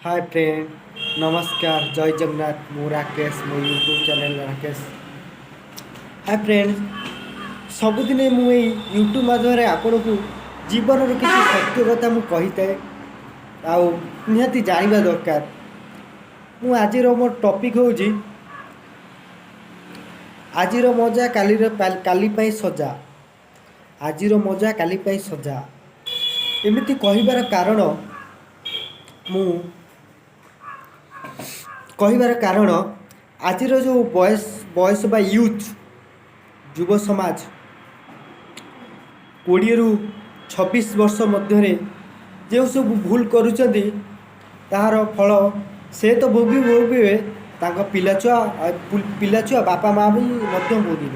Hi friend, नमस्कार, जय जगन्नाथ। मु राकेश, मो YouTube channel Rakesh. Hi friend, सबुदिने मु यूट्यूब माध्यम आपण को जीवन किसी सत्य कथा मु कही आउ निहाती जानवा दरकार। मु आज मो टॉपिक हूँ आजिर मजा काली पाई सजा। आजिर मजा काली पाई सजा एमिति कहिबार कारण मु कहिबार कारण आजिर जो बयस बा यूथ युव समाज 20 रु 26 वर्ष मध्य जो सब भूल करुँच तार फल से तो भोगे पिलाछुआ बापा माँ भी भोगे।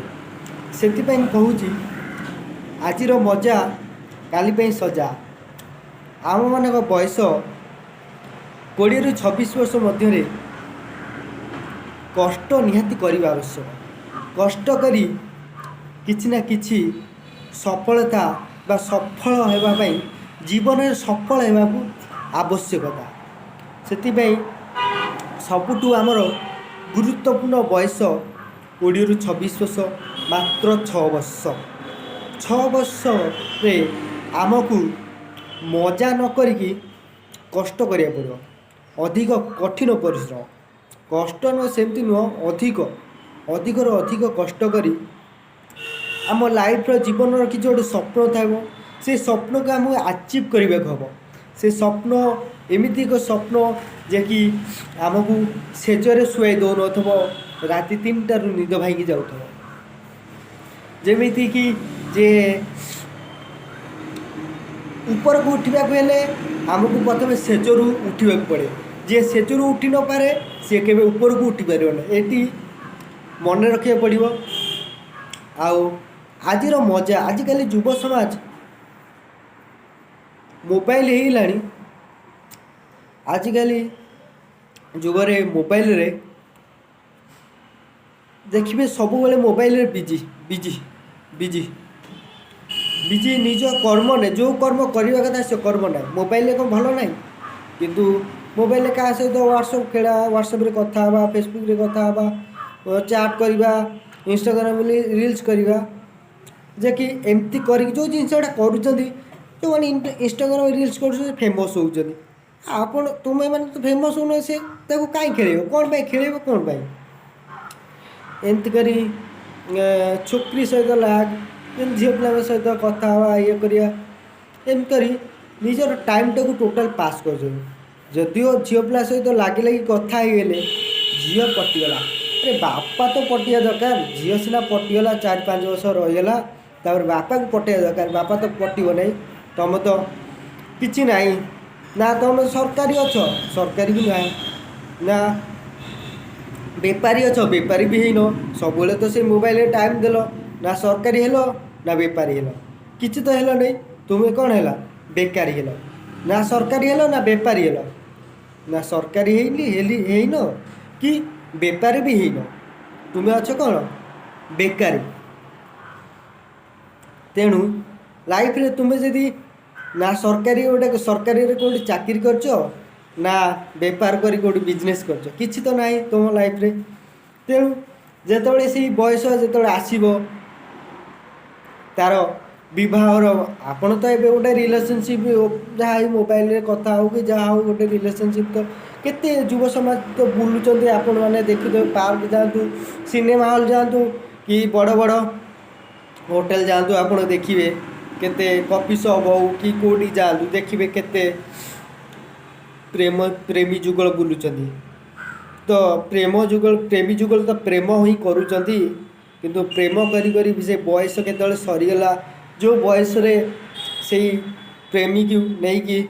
से कहूँ आजिर मजा काली सजा। आम मान बयस 20 रु 26 वर्ष मध्य कष्ट निहाती करने आवश्यक। कष्ट करी किछि ना किछि सफलता बा सफल होगापी जीवन में सफल होगा आवश्यकता। से सबुठु आमर गुरुत्वपूर्ण बयस 20 रु 26 वर्ष, मात्र 6 वर्ष। 6 वर्ष रे आमको मजा न करिकी कष्ट करिया पड़ो। अधिक कठिन परिश्रम, कष्ट न सेमती नुह, अधिक कष्ट करी आम लाइफ जीवन किसी गोटे स्वप्न था से स्वप्न को आम आचिव करने हम। से स्वप्न एमती एक स्वप्न जे कि आमको सेजरे शुआई दौन राति 3टार निद भांगी जाऊ। जमीती कि जे ऊपर को उठा आमको प्रथम सेजरू उठा पड़े। जे सेजरू उठी न पारे सी के ऊपर को उठी पार ये मन रखा पड़ो। आजिर मजा आजिकल युव समाज मोबाइल हो आजिकल जुगरे मोबाइल रे देखिए सब mobile busy busy busy busy निज कर्म ने जो कर्म करने कथा से कर्म ना। मोबाइल कौन भल ना किंतु मोबाइल क्या सहित व्हाट्सएप खेला, व्हाट्सएप रे कथा हवा, फेसबुक रे कथा हवा, चैट करवा, इंस्टाग्राम रील्स करवा जे कि एमती कर जो जिनसा करुँच जो मैंने इंस्टाग्राम रील्स कर फेमस होती। आपण तुम्हें मैंने तो फेमस होना से कहीं खेल कौन खेल कौन एमती करी छोकरी सहित लाग झील पिला सहित कथा हवा ये करिया एमती करी निजर टाइम टाक टोटाल पास कर। जदिओ झील पिला सहित लगे लगे कथा होगले झील पटिगला, अरे बापा तो पटिया दरकार। झील सीना पटिगला 4-5 वर्ष रहीगला तापर बापा को पटिया दरकार। बापा तो पटिब नहीं, तुम तो किसी ना ना तुम सरकारी अच्छ सरकारी भी ना बेपारी अच्छ बेपारी भी है न। सब तो से मोबाइल टाइम देल ना सरकारी हेलो ना बेपारी हेलो किसी तो हेलो नहीं। तुम्हें कौन है बेकारी हेलो ना सरकारी हेलो ना बेपारी हेलो ना सरकारी है न कि बेपारी भी है न। तुम्हें अच्छ कौन बेकारी। तेणु लाइफ रे तुम्हें जदि ना सरकारी गोटे चाकरी करछ ना बेपार करी गोटे बिजनेस करछ किछि तो नहीं तुम लाइफ रे। तेणु जेतबे से बयस जेतबे आसीबो तार विवाहर आपण तो एबे गोटे रिलेशनशिप जहाँ मोबाइल रे कथा हो कि जहाँ हो गोटे रिलेशनशिप तो केते युव समाज तो बुलुचंदी। आपण माने देखिदे पार्क जातु, सिनेमा हॉल जातु कि बड़ बड़ होटल जातु, आपण देखिए केते कॉफी शॉप हो कि कोडी जातु देखिए केते प्रेमी जुगल बुलुचंदी। तो प्रेमी जुगल तो प्रेम ही करुचंदी किंतु प्रेम करी करी भी से बयस केतले सरीगला जो बयस रे से प्रेमी को नहीं कि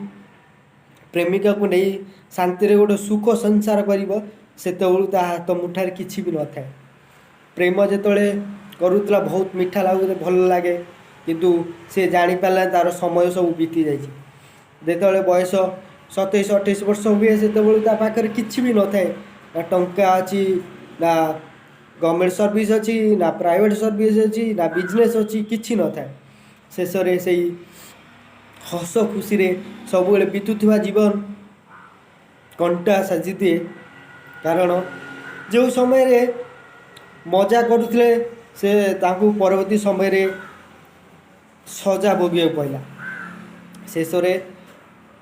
प्रेमिका को नहीं शांति रे गोटे सुख संसार करिवो सेतबेलू ता हाथ मुठार किछि भी न थाए। प्रेम जेतले करुतला बहुत मीठा लागुते भल लगे किंतु से जानी पाला तार समय सब बीती जाइए। जेतले बयस 27-28 वर्ष हुए सेतबेलू ता पाखरे किछि भी न थाए, ना टंका अच्छी ना गवर्नमेंट सर्विस अच्छी ना प्राइवेट सर्विस अच्छी ना बिजनेस अच्छी किछि न थाए। शेष रे सेई हस खुशी रे सब बीतुवा जीवन कंटा साजी दिए कारण जो समय मजा करुले से तांकु परवर्ती समय सजा भोगे पड़ा शेष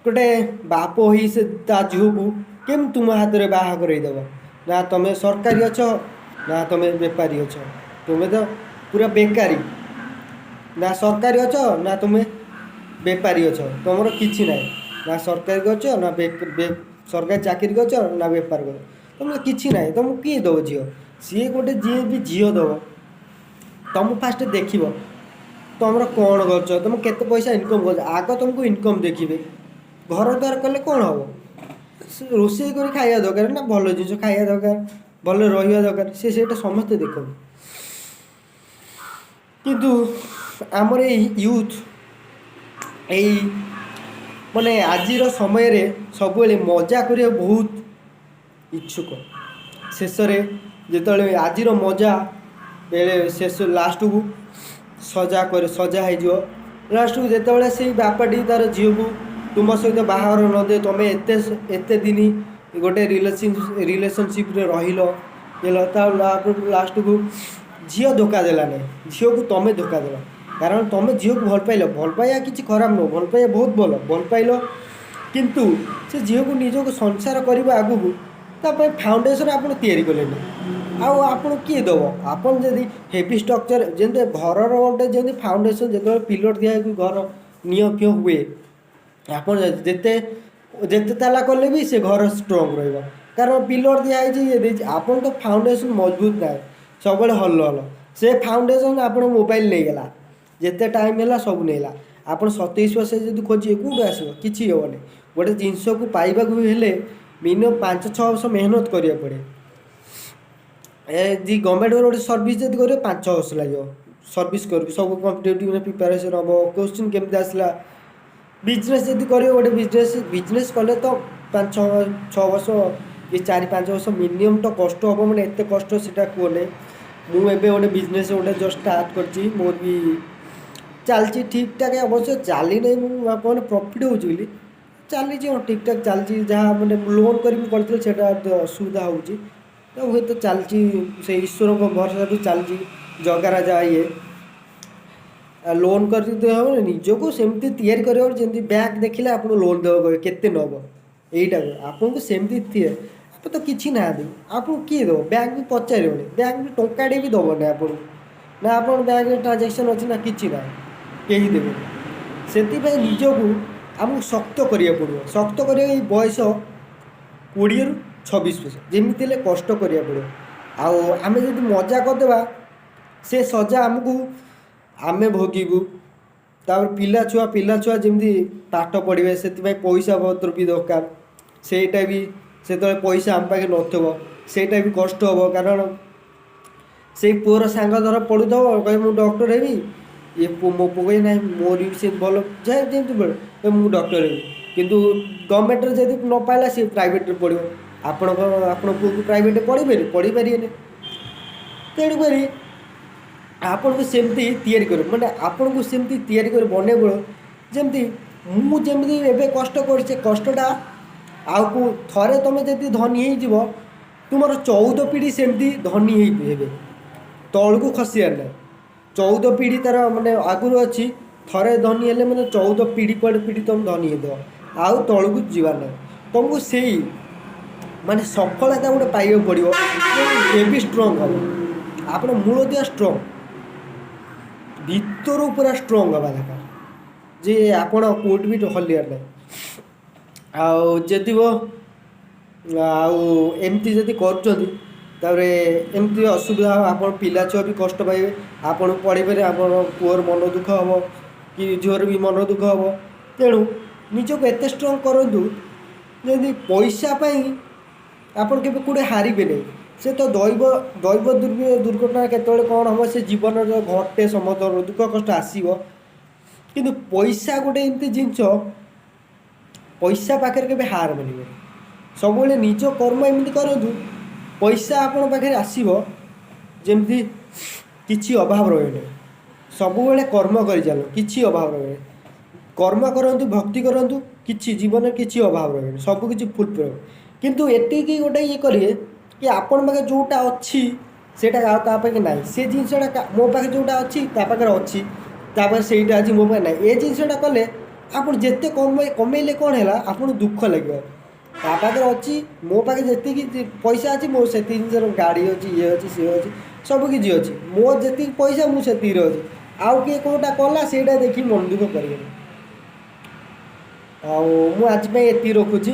गोटे बाप हो से ता झील को केम तुम हाथ में बाहा करदेव ना तुम सरकारी अछ ना तुम बेपारी अछ तुम्हें तो पूरा बेकारी ना सरकारी अछ ना तुम बेपारी अछ तुम किसी ना ना सरकारी गच ना सरकारी चाकरी गच ना बेपार कर तुम किसी ना तुमको किए दब झील सी गोटे जी भी झील दब तुम फास्ट देख तुम कौन कर तुम केते पैसा इनकम कर आग तुमको इनकम देखिए घर द्वार कले कौन हम रोषे कर खाया दरकार ना भल जिन खाया दरकार भल रहा दरकार से समस्ते देख किंतु आमर यूथ यही माने आज समय सब मजा कर बहुत इच्छुक शेष जो आज मजा बेले शेष लास्ट को सजा हो लास्ट को जिते से बापाटी तार झील को तुम सहित बाहर न दे तुम एत दिन गोटे रिलेशनशिप रही लास्ट को झील धोखा देला नहीं झील को तुम धोखा देल कारण तुम झील को भल पाइबा किसी खराब नुह भल पाइबा बहुत भल पाइल किंतु से झील को निजक संसार करने आगू तापर फाउंडेसन आप कले आपन किए दब आपन जदि हेवी स्ट्रक्चर जमी घर गोटे जमी फाउंडेसन जो पिलर दिया घर निय फिय हुए आप जिते ताला कले भी से घर स्ट्रंग रहा कारण पिलर दिखाई आपन तो फाउंडेसन मजबूत ना सब हल हल से फाउंडेसन आप मोबाइल नहीं गला जिते टाइम है सब नहीं आप 27 वर्ष जब खोजिए कौट आस कि हेनी गोटे जिनस को पाइबा भी हेले मिनिमम 5-6 वर्ष मेहनत करिया पड़े जी गवर्नमेंट गोटे सर्विस जब कर 5-6 वर्ष लगे सर्विस कर सब कम्पिटेटिव प्रिपेरेसन हम क्वेश्चन केमती आसला बिजनेस जब कर गोटे बिजनेस कले तो 5-6 वर्ष कि 4-5 वर्ष मिनिमम तो कष्ट हम मैंने एत कष्ट से कहने मुझे गोटे बिजनेस गोटे जस्ट स्टार्ट कर मोर भी चलती ठीक ठाक अवश्य चली नहीं मुझे प्रॉफिट हो चली ठीक ठाक चलती जहाँ मैंने लोन कर असुविधा हो हूँ तो चलती से ईश्वर को भरोसा भी चलती जगा राजा ये लोन कर निजको सेमती तैयारी करमती बैंक देखिले आप लोन देव केते नब यहीटा आपको सेमती आप तो किसी ना आपको किए दब बैंक भी पचार बैंक भी टंकाटे भी दबना आपको ना आप बैंक ट्रांजेक्शन अच्छी ना कि ना कहीं देवे से निजको आमको शक्त करा पड़ो शक्त कर बयस 20-26 वर्ष जमीती कष्ट करा पड़ो आम जब मजा करदे से सजा आमको आम भोगू तापर पिला छुआ जमी पाठ पढ़े से पैसा पत्र भी दरकार सेटा भी से पैसा आम पाखे नईटा भी कष्ट हम कारण से पुअर सांग धर पढ़ुव कहे मुझे डॉक्टर हेबी ये मो पुए ना मोर भी से भल जाए जमी बोले मुझे डॉक्टर हेबी किंतु गवर्नमेंट जब न पाला सी प्राइवेट पढ़ो आपण पुओ को प्राइवेट पढ़ी पारे तेणुक आपन को सेमती तैयारी कर माने आपन को सेमती तैयारी कर बने जमती मुझे एवं कष्ट कर कष्टा आउ थरे तुम जब धनी हो तुम 14 पीढ़ी सेमती धनी हे तल को खसियार ना 14 पीढ़ी तार माने आगुरी अच्छी थरे धनी हेले मैंने 14 पीढ़ी कड़े पीढ़ी तुम धनी हो आउ तल को जीवार ना तुमको से माने सफलता गोटे पाइबा पड़ो एवं स्ट्रंग हम आप मूल दिया स्ट्रंग भीतर पूरा स्ट्रंग हवा दरकार जे आपण कोट भी हलियार ना आदि आमती जदि करमती असुविधा आप पिला छुआ भी कष्ट पाइबे आपन पढ़ी पारे आप पुअर मन दुख हम कि झीवर भी मन दुख हम तेणु निजक एत स्ट्रंग करूँ जदि पैसा आपन के कौटे हारे नहीं से तो दैव दुर्घटना केतले कौन हम से जीवन घटे समस्त दुख कष्ट आसो कि पैसा गोटे एमती जिनस पैसा पाखे के हार मानवे सब निज कर्म एमती करूँ पैसा आपण पाखे आसो जमती किसी अभाव रहे सब कर्म कर चलो किसी अभाव रहे कर्म करंतु भक्ति करंतु किछि जीवन किछि अभाव रहे सब किछि फुल प्रयोग किंतु एतिकी गोटे ये करिए कि आपण पाखे जोटा अच्छी सेटा आ ता पाखे नाही से जिनसटा मो पाखे जोटा अच्छी ता पाखे अच्छी ता पाखे सेटा अछि मो पाखे नाही ए जिनसटा कले आपण जेते कमेले कोन हैला आपण दुख लागियो ता पाखे अच्छी मो पाखे जेतिकी पैसा अछि मो सेति जिनसर गाड़ी अछि ये अछि से अछि सब किछि अछि मो जेतिकी पैसा मु सेति रे अछि आउ किए कोटा कला सेटा देखि मन दुख करियो मु आज पे एति रखुची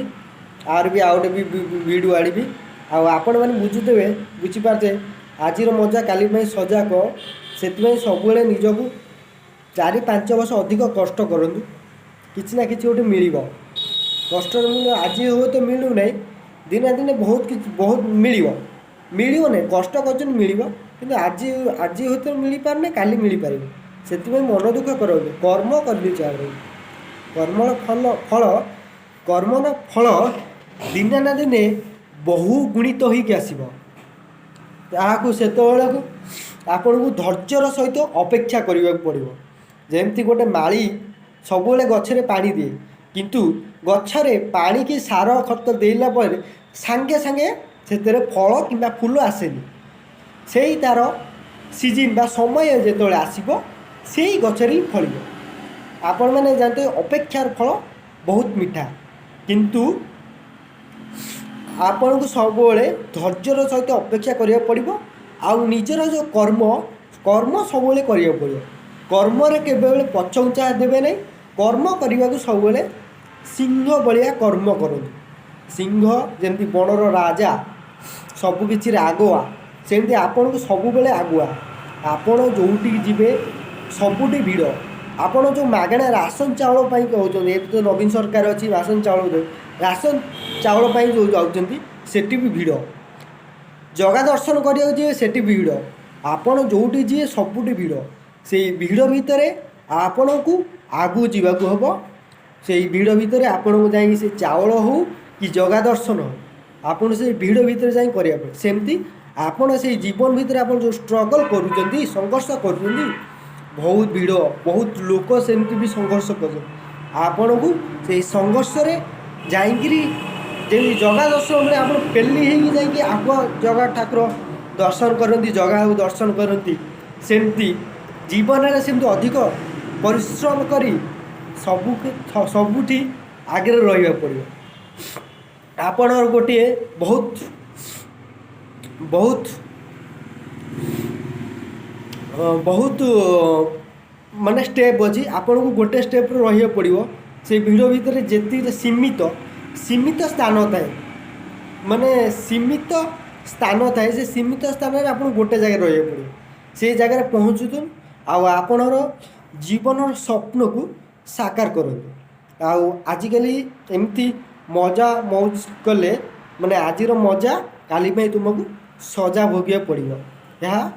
आर भी आउट भी वीडियो आड़बी आपण मैंने बुझुदेवे बुझीपारे आज मजा काली सजाक से सब निजक 4-5 वर्ष अधिक कष्ट करूँ किसी ना कि गोटे मिल कष्ट आज हुए तो मिलू ना दिने दिने बहुत मिल ना कष्ट कर मिल कि आज आज हुए तो मिल पारना काली मिल पार से मन दुख करूँ कर्म कर चल कर्मर फल कर्मर फल दिने ना दिने बहु गुणित होइक आसिबो ताहाकु सेतेबेळकु आपनकु धैर्यर सहित अपेक्षा करिबाक पड़िबो जेमती गोटे माली सबुले गछरे पानी दिए किंतु गछरे पानी की सार खत देला पर सांगे सांगे सेतेरे फल किंबा फूल आसेनी सेही तार सीजन बा समय जेतोळे आसीबो सेही गछरे फलिबो आपण माने जानते अपेक्षार फल बहुत मीठा किंतु आपण को सब धैर्यर सहित अपेक्षा करिया पड़िबो आउ निजर जो कर्म सब करिया पड़िबो कर्म रे केबेले पछौचा देबे नै कर्म करबा को सब सिंह बलिया कर्म करन सिंह जेमती बनर राजा सब किछि रे आगुआ सेमती आपण को सब बेले आगुआ आपण जोउटी जिबे सबुटी भिड़ आपण जो मागणा राशन चाउल पाई कहउछन ए तो नवीन सरकार अछि राशन चाउल दे राशन चाउल पाई जो जाउछंती सेठी भी भिड़ जगा दर्शन करिया जे सेठी भिड़ आपण जोउटी जे सबुटी भिड़ से भिड़ भितरे आपण को आगु जीवाकू हबो से भिड़ भितरे आपण को जाई से चाउल हो कि जगा दर्शन हो आपण से भिड़ भितरे जाई करिया पड़े सेमती आपण से जीवन भितरे आपण जो स्ट्रगल करूछंती संघर्ष करूछंती बहुत भिड़ बहुत लोक सेमती भी संघर्ष कर आपण को से संघर्ष रे जाइकिरी जेमती जगा दर्शन में आप पेली हो जाकि आग जगा ठाकुर दर्शन करती जगा दर्शन करती सेमती जीवन में सेमती अधिक परिश्रम करी सबुठी आगे रहा पड़ो आपण गोटे बहुत बहुत बहुत माने स्टेप अच्छी आपण को गोटे स्टेप रहा पड़ो से भिड़ भितर जी सीमित स्थान थाए माने सीमित स्थान थाए से सीमित स्थान में आप गोटे जगह रहा पड़ो से जगह पहुँचुन आपणर जीवन स्वप्न को साकार करूँ आजिकल एमती मजा मौज कले माने आज मजा काली तुमको सजा भोगिया पड़ो यह